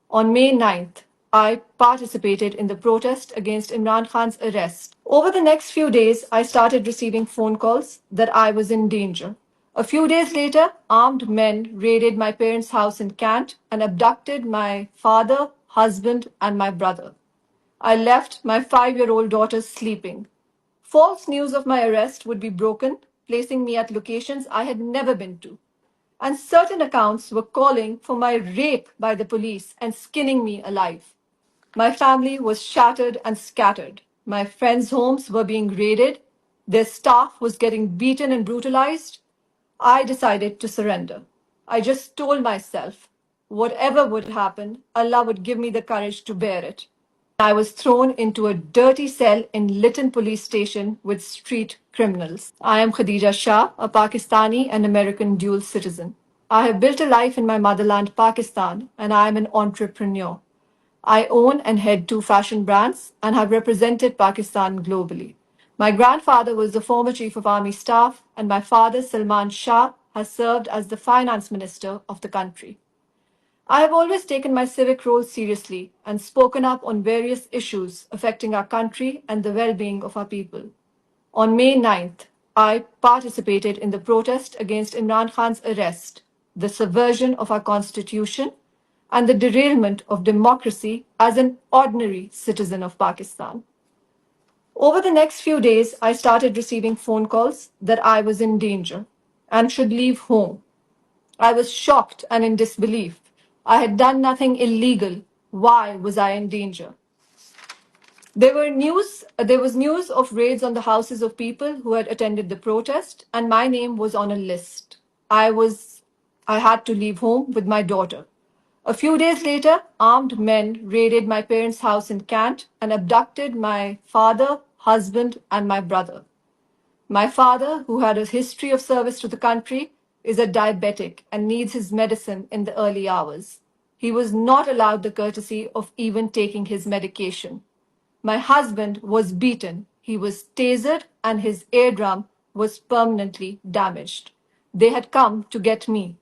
On May 9th, I participated in the protest against Imran Khan's arrest. Over the next few days, I started receiving phone calls that I was in danger. A few days later, armed men raided my parents' house in Kant and abducted my father, husband, and my brother. I left my 5-year-old daughter sleeping. False news of my arrest would be broken, placing me at locations I had never been to. And certain accounts were calling for my rape by the police and skinning me alive. My family was shattered and scattered. My friends' homes were being raided. Their staff was getting beaten and brutalized. I decided to surrender. I just told myself, whatever would happen, Allah would give me the courage to bear it. I was thrown into a dirty cell in Lytton police station with street criminals. I am Khadija Shah, a Pakistani and American dual citizen. I have built a life in my motherland, Pakistan, and I am an entrepreneur. I own and head 2 fashion brands and have represented Pakistan globally. My grandfather was the former Chief of Army Staff, and my father, Salman Shah, has served as the finance minister of the country. I have always taken my civic role seriously and spoken up on various issues affecting our country and the well being of our people. On May 9th, I participated in the protest against Imran Khan's arrest, the subversion of our constitution, and the derailment of democracy as an ordinary citizen of Pakistan. Over the next few days, I started receiving phone calls that I was in danger and should leave home. I was shocked and in disbelief. I had done nothing illegal. Why was I in danger? There was news of raids on the houses of people who had attended the protest, and my name was on a list. I had to leave home with my daughter. A few days later, armed men raided my parents' house in Kant and abducted my father, husband, and my brother. My father, who had a history of service to the country, is a diabetic and needs his medicine in the early hours. He was not allowed the courtesy of even taking his medication. My husband was beaten, he was tasered, and his eardrum was permanently damaged. They had come to get me.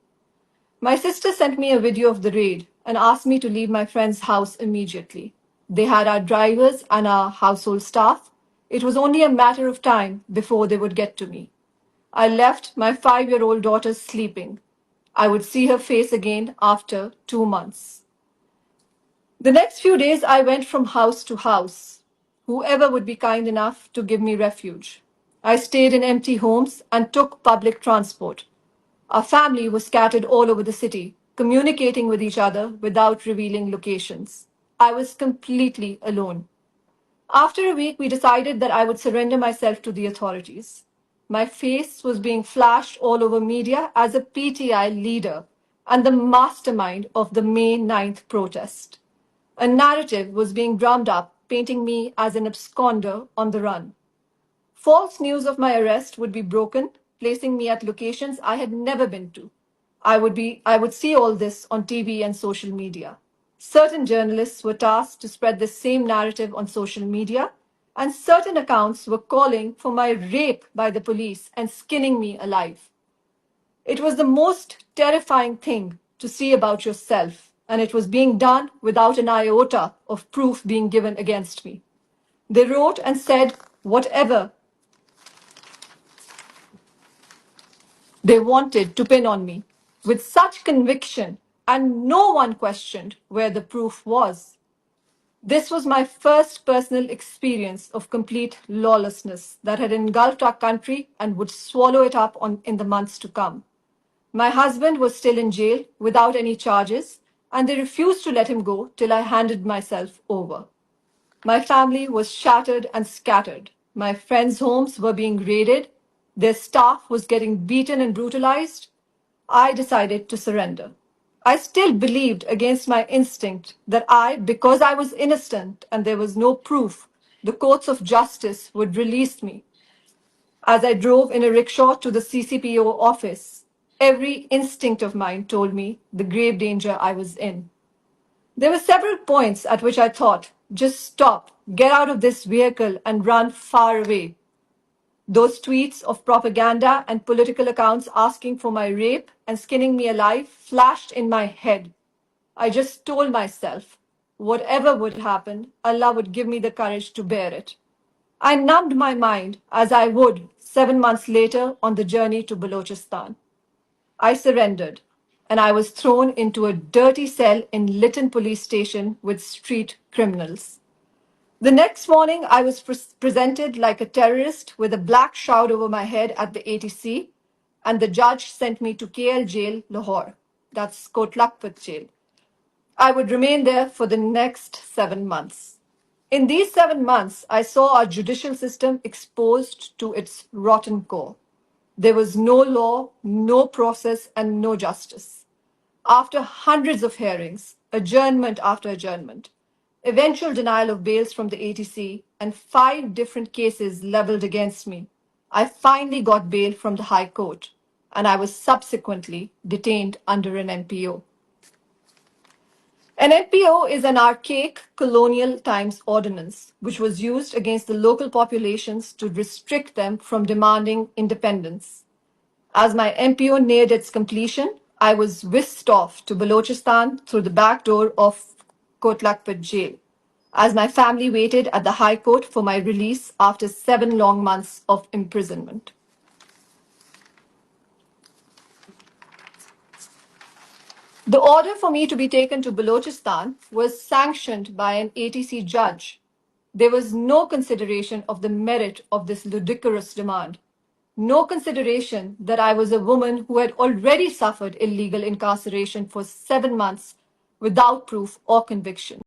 My sister sent me a video of the raid and asked me to leave my friend's house immediately. They had our drivers and our household staff. It was only a matter of time before they would get to me. I left my 5-year-old daughter sleeping. I would see her face again after 2 months. The next few days, I went from house to house, whoever would be kind enough to give me refuge. I stayed in empty homes and took public transport. Our family was scattered all over the city, communicating with each other without revealing locations. I was completely alone. After a week, we decided that I would surrender myself to the authorities. My face was being flashed all over media as a PTI leader and the mastermind of the May 9th protest. A narrative was being drummed up, painting me as an absconder on the run. False news of my arrest would be broken, placing me at locations I had never been to. I would see all this on TV and social media. Certain journalists were tasked to spread the same narrative on social media, and certain accounts were calling for my rape by the police and skinning me alive. It was the most terrifying thing to see about yourself, and it was being done without an iota of proof being given against me. They wrote and said whatever they wanted to pin on me with such conviction, and no one questioned where the proof was. This was my first personal experience of complete lawlessness that had engulfed our country and would swallow it up in the months to come. My husband was still in jail without any charges, and they refused to let him go till I handed myself over. My family was shattered and scattered. My friends' homes were being raided. Their staff was getting beaten and brutalized. I decided to surrender. I still believed against my instinct that because I was innocent and there was no proof, the courts of justice would release me. As I drove in a rickshaw to the CCPO office, every instinct of mine told me the grave danger I was in. There were several points at which I thought, just stop, get out of this vehicle and run far away. Those tweets of propaganda and political accounts asking for my rape and skinning me alive flashed in my head. I just told myself, whatever would happen, Allah would give me the courage to bear it. I numbed my mind as I would 7 months later on the journey to Balochistan. I surrendered, and I was thrown into a dirty cell in Lytton police station with street criminals. The next morning, I was presented like a terrorist with a black shroud over my head at the ATC, and the judge sent me to KL jail, Lahore. That's Kotlakpat jail. I would remain there for the next 7 months. In these 7 months, I saw our judicial system exposed to its rotten core. There was no law, no process, and no justice. After hundreds of hearings, adjournment after adjournment, eventual denial of bails from the ATC, and 5 different cases leveled against me, I finally got bail from the High Court, and I was subsequently detained under an NPO. An NPO is an archaic colonial times ordinance which was used against the local populations to restrict them from demanding independence. As my NPO neared its completion, I was whisked off to Balochistan through the back door of Kotlakpat jail, as my family waited at the High Court for my release after 7 long months of imprisonment. The order for me to be taken to Balochistan was sanctioned by an ATC judge. There was no consideration of the merit of this ludicrous demand. No consideration that I was a woman who had already suffered illegal incarceration for 7 months without proof or conviction.